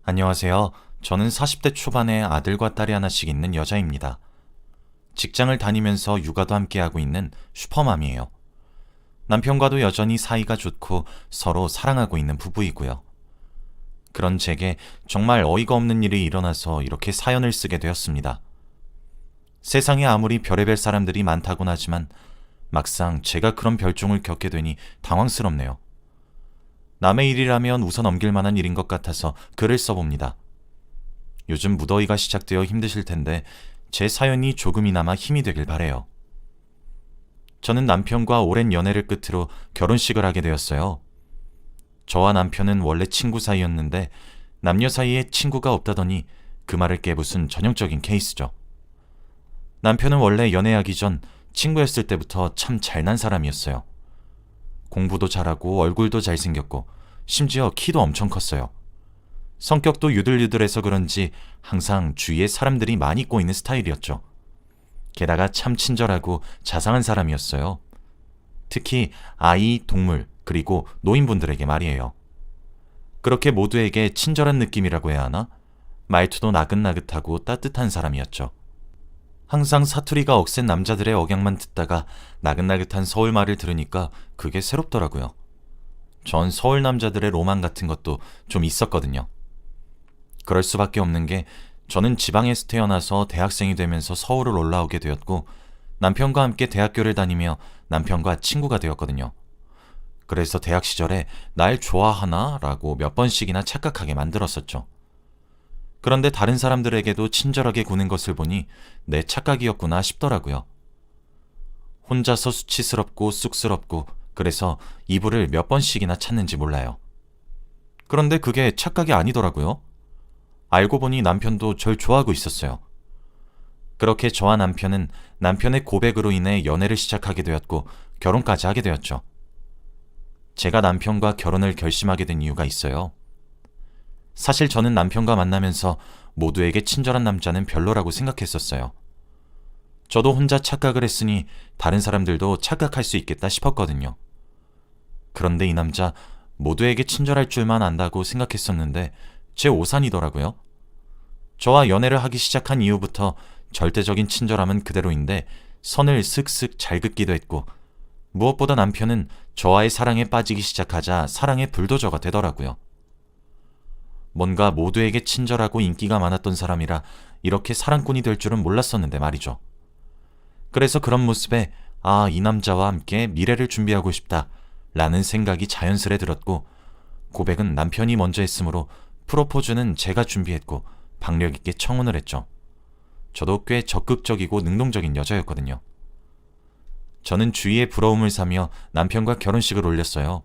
안녕하세요. 저는 40대 초반에 아들과 딸이 하나씩 있는 여자입니다. 직장을 다니면서 육아도 함께하고 있는 슈퍼맘이에요. 남편과도 여전히 사이가 좋고 서로 사랑하고 있는 부부이고요. 그런 제게 정말 어이가 없는 일이 일어나서 이렇게 사연을 쓰게 되었습니다. 세상에 아무리 별의별 사람들이 많다곤 하지만 막상 제가 그런 별종을 겪게 되니 당황스럽네요. 남의 일이라면 웃어 넘길 만한 일인 것 같아서 글을 써봅니다. 요즘 무더위가 시작되어 힘드실 텐데 제 사연이 조금이나마 힘이 되길 바래요. 저는 남편과 오랜 연애를 끝으로 결혼식을 하게 되었어요. 저와 남편은 원래 친구 사이였는데 남녀 사이에 친구가 없다더니 그 말을 깨부순 전형적인 케이스죠. 남편은 원래 연애하기 전 친구였을 때부터 참 잘난 사람이었어요. 공부도 잘하고 얼굴도 잘생겼고 심지어 키도 엄청 컸어요. 성격도 유들유들해서 그런지 항상 주위에 사람들이 많이 꼬이는 스타일이었죠. 게다가 참 친절하고 자상한 사람이었어요. 특히 아이, 동물, 그리고 노인분들에게 말이에요. 그렇게 모두에게 친절한 느낌이라고 해야 하나? 말투도 나긋나긋하고 따뜻한 사람이었죠. 항상 사투리가 억센 남자들의 억양만 듣다가 나긋나긋한 서울 말을 들으니까 그게 새롭더라고요. 전 서울 남자들의 로망 같은 것도 좀 있었거든요. 그럴 수밖에 없는 게 저는 지방에서 태어나서 대학생이 되면서 서울을 올라오게 되었고 남편과 함께 대학교를 다니며 남편과 친구가 되었거든요. 그래서 대학 시절에 날 좋아하나? 라고 몇 번씩이나 착각하게 만들었었죠. 그런데 다른 사람들에게도 친절하게 구는 것을 보니 내 착각이었구나 싶더라고요. 혼자서 수치스럽고 쑥스럽고 그래서 이불을 몇 번씩이나 찾는지 몰라요. 그런데 그게 착각이 아니더라고요. 알고 보니 남편도 절 좋아하고 있었어요. 그렇게 저와 남편은 남편의 고백으로 인해 연애를 시작하게 되었고 결혼까지 하게 되었죠. 제가 남편과 결혼을 결심하게 된 이유가 있어요. 사실 저는 남편과 만나면서 모두에게 친절한 남자는 별로라고 생각했었어요. 저도 혼자 착각을 했으니 다른 사람들도 착각할 수 있겠다 싶었거든요. 그런데 이 남자 모두에게 친절할 줄만 안다고 생각했었는데 제 오산이더라고요. 저와 연애를 하기 시작한 이후부터 절대적인 친절함은 그대로인데 선을 슥슥 잘 긋기도 했고 무엇보다 남편은 저와의 사랑에 빠지기 시작하자 사랑의 불도저가 되더라고요. 뭔가 모두에게 친절하고 인기가 많았던 사람이라 이렇게 사랑꾼이 될 줄은 몰랐었는데 말이죠. 그래서 그런 모습에 이 남자와 함께 미래를 준비하고 싶다 라는 생각이 자연스레 들었고 고백은 남편이 먼저 했으므로 프로포즈는 제가 준비했고 박력 있게 청혼을 했죠. 저도 꽤 적극적이고 능동적인 여자였거든요. 저는 주위의 부러움을 사며 남편과 결혼식을 올렸어요.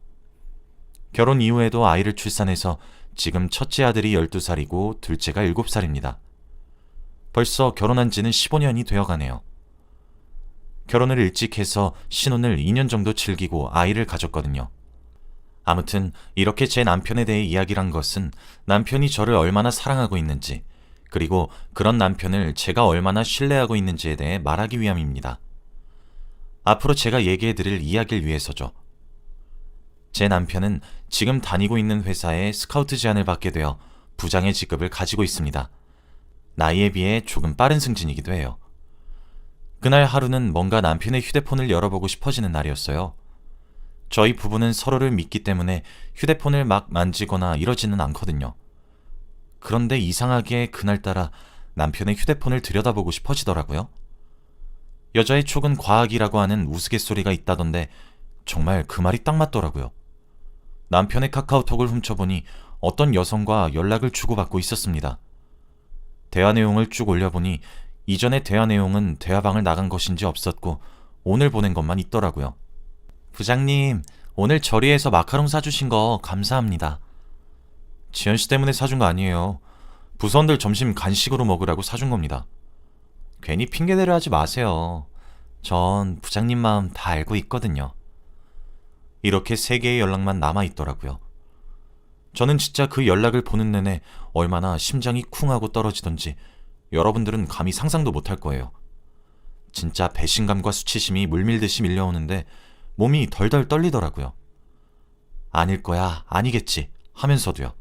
결혼 이후에도 아이를 출산해서 지금 첫째 아들이 12살이고 둘째가 7살입니다. 벌써 결혼한 지는 15년이 되어가네요. 결혼을 일찍 해서 신혼을 2년 정도 즐기고 아이를 가졌거든요. 아무튼 이렇게 제 남편에 대해 이야기를 한 것은 남편이 저를 얼마나 사랑하고 있는지 그리고 그런 남편을 제가 얼마나 신뢰하고 있는지에 대해 말하기 위함입니다. 앞으로 제가 얘기해드릴 이야기를 위해서죠. 제 남편은 지금 다니고 있는 회사에 스카우트 제안을 받게 되어 부장의 직급을 가지고 있습니다. 나이에 비해 조금 빠른 승진이기도 해요. 그날 하루는 뭔가 남편의 휴대폰을 열어보고 싶어지는 날이었어요. 저희 부부는 서로를 믿기 때문에 휴대폰을 막 만지거나 이러지는 않거든요. 그런데 이상하게 그날따라 남편의 휴대폰을 들여다보고 싶어지더라고요. 여자의 촉은 과학이라고 하는 우스갯소리가 있다던데 정말 그 말이 딱 맞더라고요. 남편의 카카오톡을 훔쳐보니 어떤 여성과 연락을 주고받고 있었습니다. 대화 내용을 쭉 올려보니 이전의 대화 내용은 대화방을 나간 것인지 없었고 오늘 보낸 것만 있더라고요. 부장님, 오늘 저리에서 마카롱 사주신 거 감사합니다. 지연씨 때문에 사준 거 아니에요. 부서원들 점심 간식으로 먹으라고 사준 겁니다. 괜히 핑계대려 하지 마세요. 전 부장님 마음 다 알고 있거든요. 이렇게 3개의 연락만 남아있더라고요. 저는 진짜 그 연락을 보는 내내 얼마나 심장이 쿵하고 떨어지던지 여러분들은 감히 상상도 못할 거예요. 진짜 배신감과 수치심이 물밀듯이 밀려오는데 몸이 덜덜 떨리더라고요. 아닐 거야, 아니겠지 하면서도요.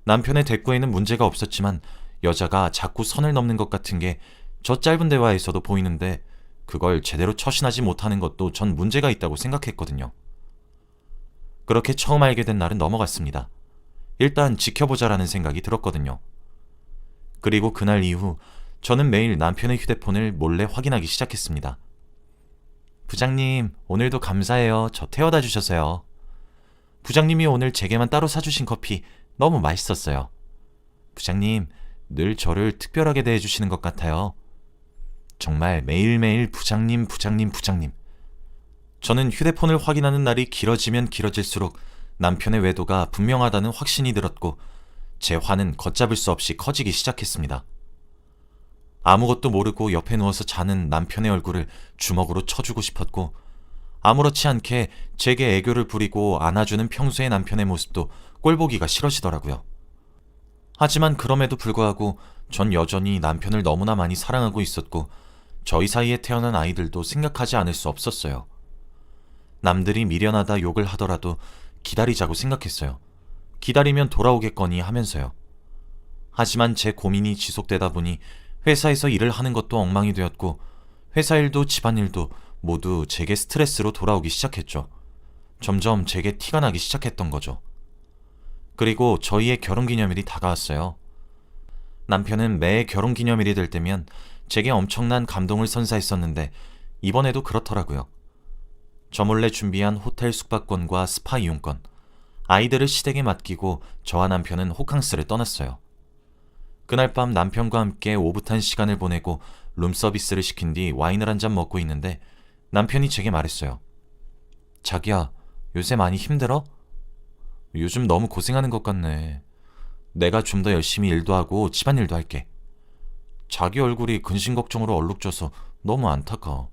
남편의 대꾸에는 문제가 없었지만 여자가 자꾸 선을 넘는 것 같은 게 저 짧은 대화에서도 보이는데 그걸 제대로 처신하지 못하는 것도 전 문제가 있다고 생각했거든요. 그렇게 처음 알게 된 날은 넘어갔습니다. 일단 지켜보자라는 생각이 들었거든요. 그리고 그날 이후 저는 매일 남편의 휴대폰을 몰래 확인하기 시작했습니다. 부장님, 오늘도 감사해요. 저 태워다 주셔서요. 부장님이 오늘 제게만 따로 사주신 커피 너무 맛있었어요. 부장님, 늘 저를 특별하게 대해주시는 것 같아요. 정말 매일매일 부장님. 저는 휴대폰을 확인하는 날이 길어지면 길어질수록 남편의 외도가 분명하다는 확신이 들었고 제 화는 걷잡을 수 없이 커지기 시작했습니다. 아무것도 모르고 옆에 누워서 자는 남편의 얼굴을 주먹으로 쳐주고 싶었고 아무렇지 않게 제게 애교를 부리고 안아주는 평소의 남편의 모습도 꼴보기가 싫어지더라고요. 하지만 그럼에도 불구하고 전 여전히 남편을 너무나 많이 사랑하고 있었고 저희 사이에 태어난 아이들도 생각하지 않을 수 없었어요. 남들이 미련하다 욕을 하더라도 기다리자고 생각했어요. 기다리면 돌아오겠거니 하면서요. 하지만 제 고민이 지속되다 보니 회사에서 일을 하는 것도 엉망이 되었고 회사 일도 집안일도 모두 제게 스트레스로 돌아오기 시작했죠. 점점 제게 티가 나기 시작했던 거죠. 그리고 저희의 결혼기념일이 다가왔어요. 남편은 매 결혼기념일이 될 때면 제게 엄청난 감동을 선사했었는데 이번에도 그렇더라고요. 저 몰래 준비한 호텔 숙박권과 스파 이용권, 아이들을 시댁에 맡기고 저와 남편은 호캉스를 떠났어요. 그날 밤 남편과 함께 오붓한 시간을 보내고 룸서비스를 시킨 뒤 와인을 한 잔 먹고 있는데 남편이 제게 말했어요. 자기야, 요새 많이 힘들어? 요즘 너무 고생하는 것 같네. 내가 좀 더 열심히 일도 하고 집안일도 할게. 자기 얼굴이 근심 걱정으로 얼룩져서 너무 안타까워.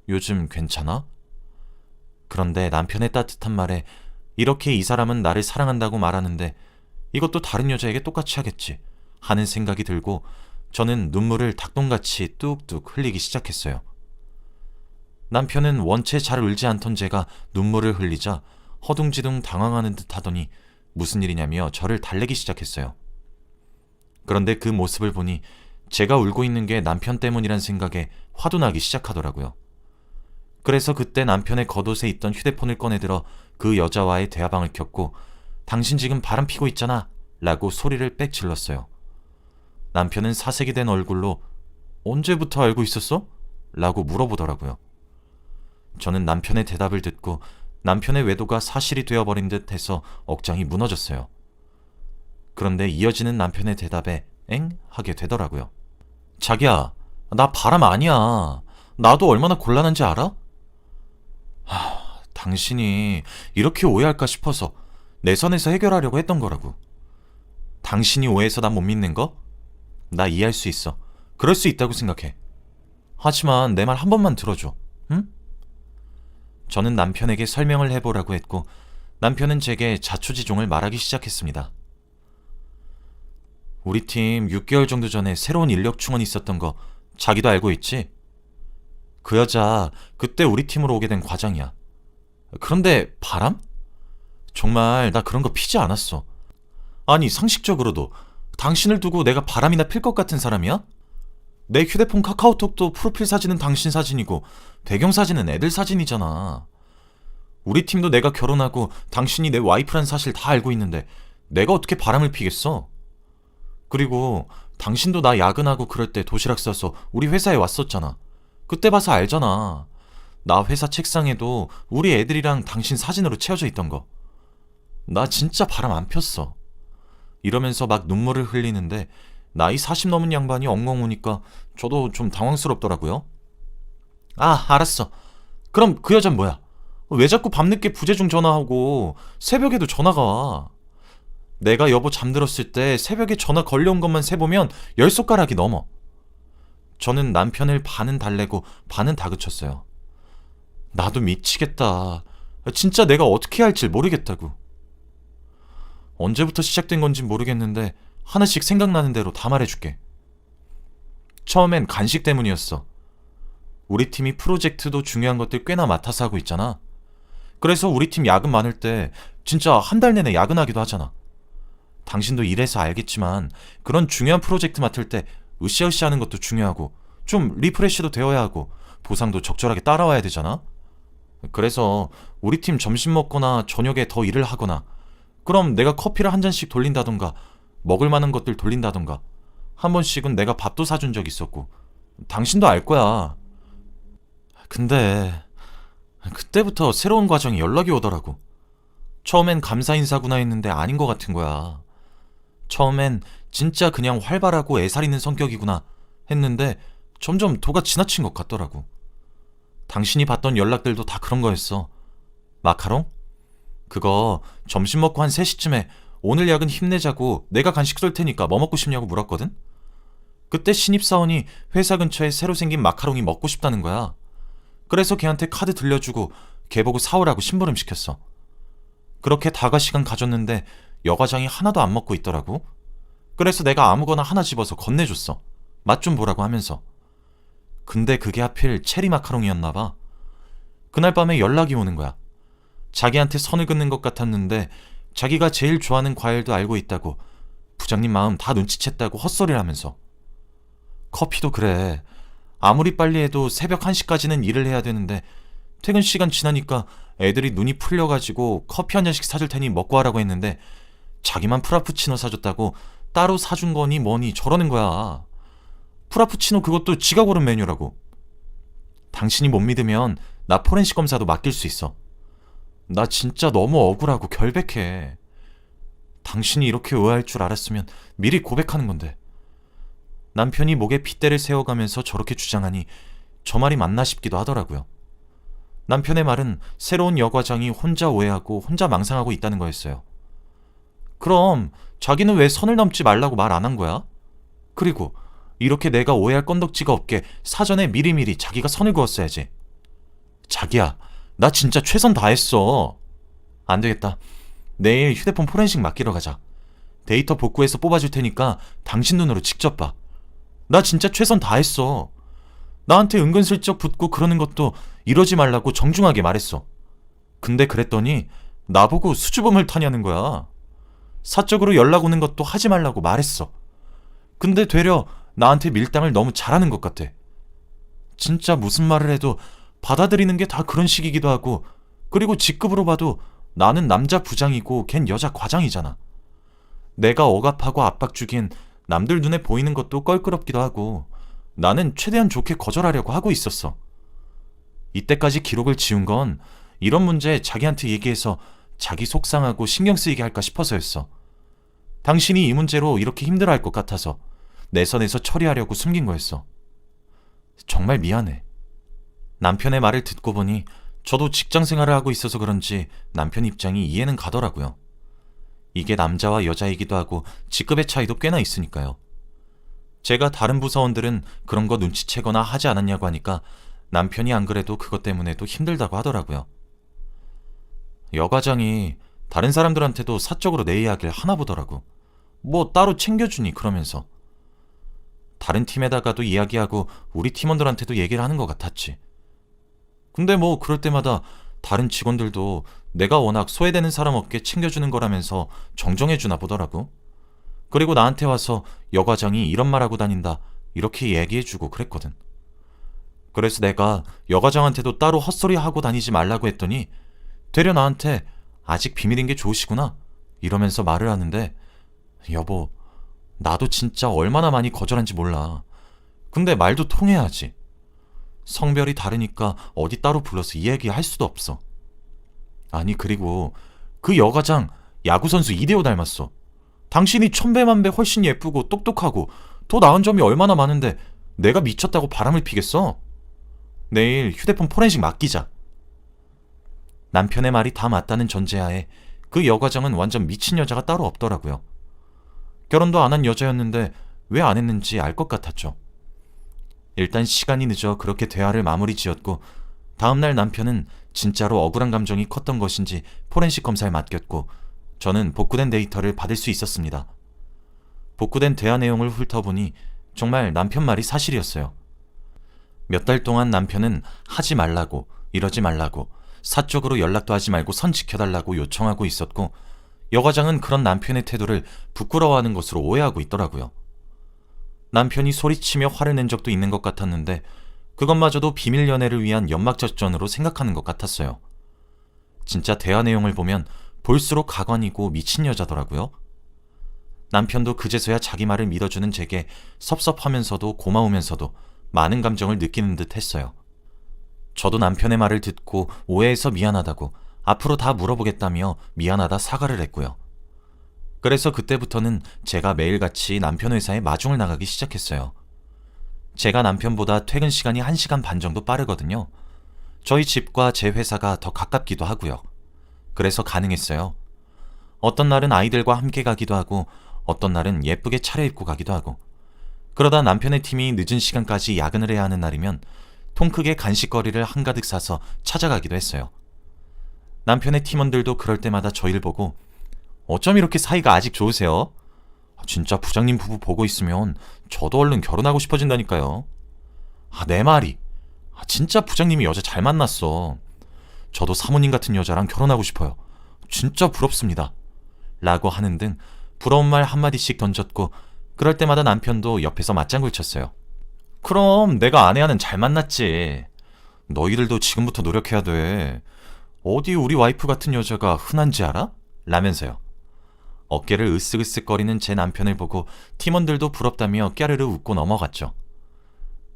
요즘 괜찮아? 그런데 남편의 따뜻한 말에 이렇게 이 사람은 나를 사랑한다고 말하는데 이것도 다른 여자에게 똑같이 하겠지 하는 생각이 들고 저는 눈물을 닭똥같이 뚝뚝 흘리기 시작했어요. 남편은 원체 잘 울지 않던 제가 눈물을 흘리자 허둥지둥 당황하는 듯 하더니 무슨 일이냐며 저를 달래기 시작했어요. 그런데 그 모습을 보니 제가 울고 있는 게 남편 때문이란 생각에 화도 나기 시작하더라고요. 그래서 그때 남편의 겉옷에 있던 휴대폰을 꺼내들어 그 여자와의 대화방을 켰고 당신 지금 바람 피고 있잖아 라고 소리를 빽 질렀어요. 남편은 사색이 된 얼굴로 언제부터 알고 있었어? 라고 물어보더라고요. 저는 남편의 대답을 듣고 남편의 외도가 사실이 되어버린 듯 해서 억장이 무너졌어요. 그런데 이어지는 남편의 대답에 엥? 하게 되더라고요. 자기야, 나 바람 아니야. 나도 얼마나 곤란한지 알아? 당신이 이렇게 오해할까 싶어서 내 선에서 해결하려고 했던 거라고. 당신이 오해해서 난 못 믿는 거? 나 이해할 수 있어. 그럴 수 있다고 생각해. 하지만 내 말 한 번만 들어줘. 응? 저는 남편에게 설명을 해보라고 했고 남편은 제게 자초지종을 말하기 시작했습니다. 우리 팀 6개월 정도 전에 새로운 인력 충원이 있었던 거 자기도 알고 있지? 그 여자 그때 우리 팀으로 오게 된 과장이야. 그런데 바람? 정말 나 그런 거 피지 않았어. 아니 상식적으로도 당신을 두고 내가 바람이나 필 것 같은 사람이야? 내 휴대폰 카카오톡도 프로필 사진은 당신 사진이고 배경 사진은 애들 사진이잖아. 우리 팀도 내가 결혼하고 당신이 내 와이프란 사실 다 알고 있는데 내가 어떻게 바람을 피겠어? 그리고 당신도 나 야근하고 그럴 때 도시락 싸서 우리 회사에 왔었잖아. 그때 봐서 알잖아. 나 회사 책상에도 우리 애들이랑 당신 사진으로 채워져 있던 거. 나 진짜 바람 안 폈어. 이러면서 막 눈물을 흘리는데 나이 40 넘은 양반이 엉엉 우니까 저도 좀 당황스럽더라고요. 아, 알았어. 그럼 그 여잔 뭐야? 왜 자꾸 밤늦게 부재중 전화하고 새벽에도 전화가 와? 내가 여보 잠들었을 때 새벽에 전화 걸려온 것만 세보면 10손가락이 넘어. 저는 남편을 반은 달래고 반은 다그쳤어요. 나도 미치겠다. 진짜 내가 어떻게 해야 할지 모르겠다고. 언제부터 시작된 건지 모르겠는데 하나씩 생각나는 대로 다 말해줄게. 처음엔 간식 때문이었어. 우리 팀이 프로젝트도 중요한 것들 꽤나 맡아서 하고 있잖아. 그래서 우리 팀 야근 많을 때 진짜 한 달 내내 야근하기도 하잖아. 당신도 일해서 알겠지만 그런 중요한 프로젝트 맡을 때 으쌰으쌰 하는 것도 중요하고 좀 리프레시도 되어야 하고 보상도 적절하게 따라와야 되잖아? 그래서 우리 팀 점심 먹거나 저녁에 더 일을 하거나 그럼 내가 커피를 한 잔씩 돌린다던가 먹을 만한 것들 돌린다던가 한 번씩은 내가 밥도 사준 적 있었고 당신도 알 거야. 근데 그때부터 새로운 과정이 연락이 오더라고. 처음엔 감사 인사구나 했는데 아닌 것 같은 거야. 처음엔 진짜 그냥 활발하고 애살 있는 성격이구나 했는데 점점 도가 지나친 것 같더라고. 당신이 받던 연락들도 다 그런 거였어. 마카롱? 그거 점심 먹고 한 3시쯤에 오늘 야근 힘내자고 내가 간식 쏠 테니까 뭐 먹고 싶냐고 물었거든? 그때 신입사원이 회사 근처에 새로 생긴 마카롱이 먹고 싶다는 거야. 그래서 걔한테 카드 들려주고 걔 보고 사오라고 심부름 시켰어. 그렇게 다가 시간 가졌는데 여과장이 하나도 안 먹고 있더라고. 그래서 내가 아무거나 하나 집어서 건네줬어. 맛 좀 보라고 하면서. 근데 그게 하필 체리 마카롱이었나 봐. 그날 밤에 연락이 오는 거야. 자기한테 선을 긋는 것 같았는데 자기가 제일 좋아하는 과일도 알고 있다고 부장님 마음 다 눈치챘다고 헛소리를 하면서. 커피도 그래. 아무리 빨리 해도 새벽 1시까지는 일을 해야 되는데 퇴근 시간 지나니까 애들이 눈이 풀려가지고 커피 한 잔씩 사줄 테니 먹고 하라고 했는데 자기만 프라푸치노 사줬다고 따로 사준 거니 뭐니 저러는 거야. 프라푸치노 그것도 지가 고른 메뉴라고. 당신이 못 믿으면 나 포렌식 검사도 맡길 수 있어. 나 진짜 너무 억울하고 결백해. 당신이 이렇게 의아할 줄 알았으면 미리 고백하는 건데. 남편이 목에 핏대를 세워가면서 저렇게 주장하니 저 말이 맞나 싶기도 하더라고요. 남편의 말은 새로운 여과장이 혼자 오해하고 혼자 망상하고 있다는 거였어요. 그럼 자기는 왜 선을 넘지 말라고 말 안 한 거야? 그리고 이렇게 내가 오해할 건덕지가 없게 사전에 미리미리 자기가 선을 그었어야지. 자기야, 나 진짜 최선 다했어. 안 되겠다. 내일 휴대폰 포렌식 맡기러 가자. 데이터 복구해서 뽑아줄 테니까 당신 눈으로 직접 봐. 나 진짜 최선 다했어. 나한테 은근슬쩍 붙고 그러는 것도 이러지 말라고 정중하게 말했어. 근데 그랬더니 나보고 수줍음을 타냐는 거야. 사적으로 연락 오는 것도 하지 말라고 말했어. 근데 되려 나한테 밀당을 너무 잘하는 것 같아. 진짜 무슨 말을 해도 받아들이는 게 다 그런 식이기도 하고, 그리고 직급으로 봐도 나는 남자 부장이고 걘 여자 과장이잖아. 내가 억압하고 압박 주기엔 남들 눈에 보이는 것도 껄끄럽기도 하고 나는 최대한 좋게 거절하려고 하고 있었어. 이때까지 기록을 지운 건 이런 문제 자기한테 얘기해서 자기 속상하고 신경 쓰이게 할까 싶어서였어. 당신이 이 문제로 이렇게 힘들어할 것 같아서 내 선에서 처리하려고 숨긴 거였어. 정말 미안해. 남편의 말을 듣고 보니 저도 직장 생활을 하고 있어서 그런지 남편 입장이 이해는 가더라고요. 이게 남자와 여자이기도 하고 직급의 차이도 꽤나 있으니까요. 제가 다른 부서원들은 그런 거 눈치채거나 하지 않았냐고 하니까 남편이 안 그래도 그것 때문에도 힘들다고 하더라고요. 여과장이 다른 사람들한테도 사적으로 내 이야기를 하나 보더라고. 뭐 따로 챙겨주니 그러면서. 다른 팀에다가도 이야기하고 우리 팀원들한테도 얘기를 하는 것 같았지. 근데 뭐 그럴 때마다 다른 직원들도 내가 워낙 소외되는 사람 없게 챙겨주는 거라면서 정정해주나 보더라고. 그리고 나한테 와서 여과장이 이런 말하고 다닌다 이렇게 얘기해주고 그랬거든. 그래서 내가 여과장한테도 따로 헛소리하고 다니지 말라고 했더니 되려 나한테 아직 비밀인 게 좋으시구나 이러면서 말을 하는데, 여보, 나도 진짜 얼마나 많이 거절한지 몰라. 근데 말도 통해야지. 성별이 다르니까 어디 따로 불러서 이야기할 수도 없어. 아니, 그리고 그 여과장 야구선수 이대호 닮았어. 당신이 천배만배 훨씬 예쁘고 똑똑하고 더 나은 점이 얼마나 많은데 내가 미쳤다고 바람을 피겠어? 내일 휴대폰 포렌식 맡기자. 남편의 말이 다 맞다는 전제하에 그 여과장은 완전 미친 여자가 따로 없더라고요. 결혼도 안 한 여자였는데 왜 안 했는지 알 것 같았죠. 일단 시간이 늦어 그렇게 대화를 마무리 지었고 다음날 남편은 진짜로 억울한 감정이 컸던 것인지 포렌식 검사에 맡겼고 저는 복구된 데이터를 받을 수 있었습니다. 복구된 대화 내용을 훑어보니 정말 남편 말이 사실이었어요. 몇 달 동안 남편은 하지 말라고, 이러지 말라고, 사적으로 연락도 하지 말고 선 지켜달라고 요청하고 있었고 여과장은 그런 남편의 태도를 부끄러워하는 것으로 오해하고 있더라고요. 남편이 소리치며 화를 낸 적도 있는 것 같았는데 그것마저도 비밀 연애를 위한 연막작전으로 생각하는 것 같았어요. 진짜 대화 내용을 보면 볼수록 가관이고 미친 여자더라고요. 남편도 그제서야 자기 말을 믿어주는 제게 섭섭하면서도 고마우면서도 많은 감정을 느끼는 듯 했어요. 저도 남편의 말을 듣고 오해해서 미안하다고 앞으로 다 물어보겠다며 미안하다 사과를 했고요. 그래서 그때부터는 제가 매일같이 남편 회사에 마중을 나가기 시작했어요. 제가 남편보다 퇴근 시간이 1시간 반 정도 빠르거든요. 저희 집과 제 회사가 더 가깝기도 하고요. 그래서 가능했어요. 어떤 날은 아이들과 함께 가기도 하고 어떤 날은 예쁘게 차려입고 가기도 하고 그러다 남편의 팀이 늦은 시간까지 야근을 해야 하는 날이면 통 크게 간식거리를 한가득 사서 찾아가기도 했어요. 남편의 팀원들도 그럴 때마다 저희를 보고 어쩜 이렇게 사이가 아직 좋으세요? 진짜 부장님 부부 보고 있으면 저도 얼른 결혼하고 싶어진다니까요. 내 말이. 진짜 부장님이 여자 잘 만났어. 저도 사모님 같은 여자랑 결혼하고 싶어요. 진짜 부럽습니다. 라고 하는 등 부러운 말 한마디씩 던졌고 그럴 때마다 남편도 옆에서 맞장구를 쳤어요. 그럼 내가 아내와는 잘 만났지. 너희들도 지금부터 노력해야 돼. 어디 우리 와이프 같은 여자가 흔한지 알아? 라면서요. 어깨를 으쓱으쓱거리는 제 남편을 보고 팀원들도 부럽다며 깨르르 웃고 넘어갔죠.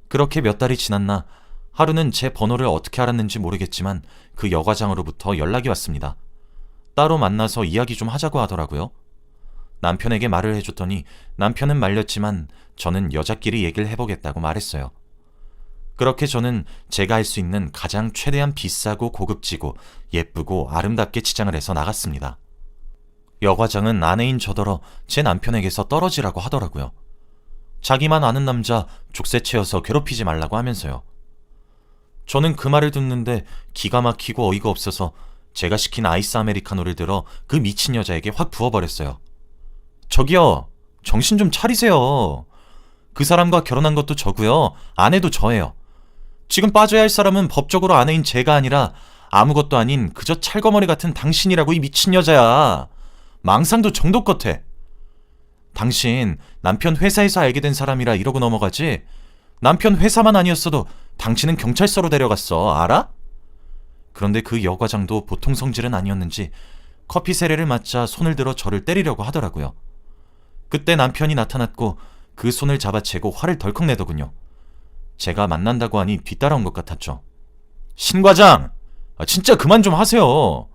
그렇게 몇 달이 지났나 하루는 제 번호를 어떻게 알았는지 모르겠지만 그 여과장으로부터 연락이 왔습니다. 따로 만나서 이야기 좀 하자고 하더라고요. 남편에게 말을 해줬더니 남편은 말렸지만 저는 여자끼리 얘기를 해보겠다고 말했어요. 그렇게 저는 제가 할 수 있는 가장 최대한 비싸고 고급지고 예쁘고 아름답게 치장을 해서 나갔습니다. 여과장은 아내인 저더러 제 남편에게서 떨어지라고 하더라고요. 자기만 아는 남자 족쇄채여서 괴롭히지 말라고 하면서요. 저는 그 말을 듣는데 기가 막히고 어이가 없어서 제가 시킨 아이스 아메리카노를 들어 그 미친 여자에게 확 부어버렸어요. 저기요, 정신 좀 차리세요. 그 사람과 결혼한 것도 저고요. 아내도 저예요. 지금 빠져야 할 사람은 법적으로 아내인 제가 아니라 아무것도 아닌 그저 찰거머리 같은 당신이라고 이 미친 여자야. 망상도 정도 끝에. 당신 남편 회사에서 알게 된 사람이라 이러고 넘어가지. 남편 회사만 아니었어도 당신은 경찰서로 데려갔어. 알아? 그런데 그 여과장도 보통 성질은 아니었는지 커피 세례를 맞자 손을 들어 저를 때리려고 하더라고요. 그때 남편이 나타났고 그 손을 잡아채고 화를 덜컥 내더군요. 제가 만난다고 하니 뒤따라온 것 같았죠. 신 과장! 진짜 그만 좀 하세요.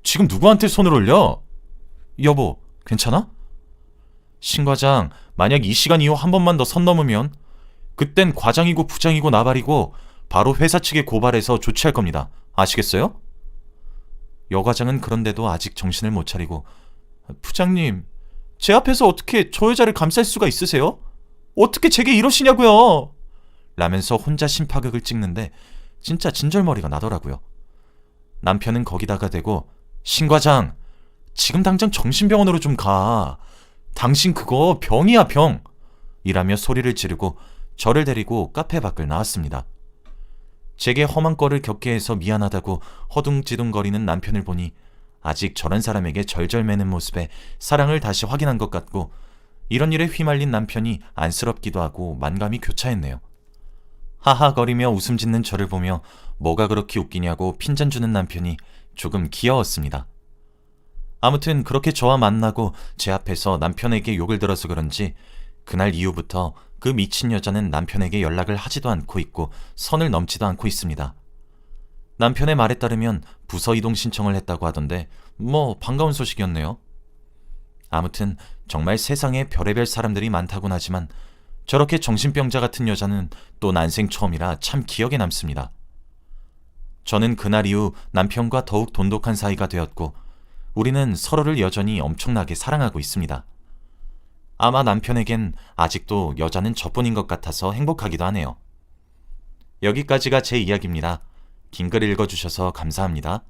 지금 누구한테 손을 올려? 여보, 괜찮아? 신 과장, 만약 이 시간 이후 한 번만 더 선 넘으면 그땐 과장이고 부장이고 나발이고 바로 회사 측에 고발해서 조치할 겁니다. 아시겠어요? 여과장은 그런데도 아직 정신을 못 차리고 부장님, 제 앞에서 어떻게 저 여자를 감쌀 수가 있으세요? 어떻게 제게 이러시냐고요? 라면서 혼자 심파극을 찍는데 진짜 진절머리가 나더라고요. 남편은 거기다가 대고 신 과장, 지금 당장 정신병원으로 좀 가. 당신 그거 병이야, 병. 이라며 소리를 지르고 저를 데리고 카페 밖을 나왔습니다. 제게 험한 꼴을 겪게 해서 미안하다고 허둥지둥거리는 남편을 보니 아직 저런 사람에게 절절매는 모습에 사랑을 다시 확인한 것 같고 이런 일에 휘말린 남편이 안쓰럽기도 하고 만감이 교차했네요. 하하거리며 웃음 짓는 저를 보며 뭐가 그렇게 웃기냐고 핀잔 주는 남편이 조금 귀여웠습니다. 아무튼 그렇게 저와 만나고 제 앞에서 남편에게 욕을 들어서 그런지 그날 이후부터 그 미친 여자는 남편에게 연락을 하지도 않고 있고 선을 넘지도 않고 있습니다. 남편의 말에 따르면 부서 이동 신청을 했다고 하던데 뭐 반가운 소식이었네요. 아무튼 정말 세상에 별의별 사람들이 많다곤 하지만 저렇게 정신병자 같은 여자는 또 난생 처음이라 참 기억에 남습니다. 저는 그날 이후 남편과 더욱 돈독한 사이가 되었고 우리는 서로를 여전히 엄청나게 사랑하고 있습니다. 아마 남편에겐 아직도 여자는 저뿐인 것 같아서 행복하기도 하네요. 여기까지가 제 이야기입니다. 긴 글 읽어주셔서 감사합니다.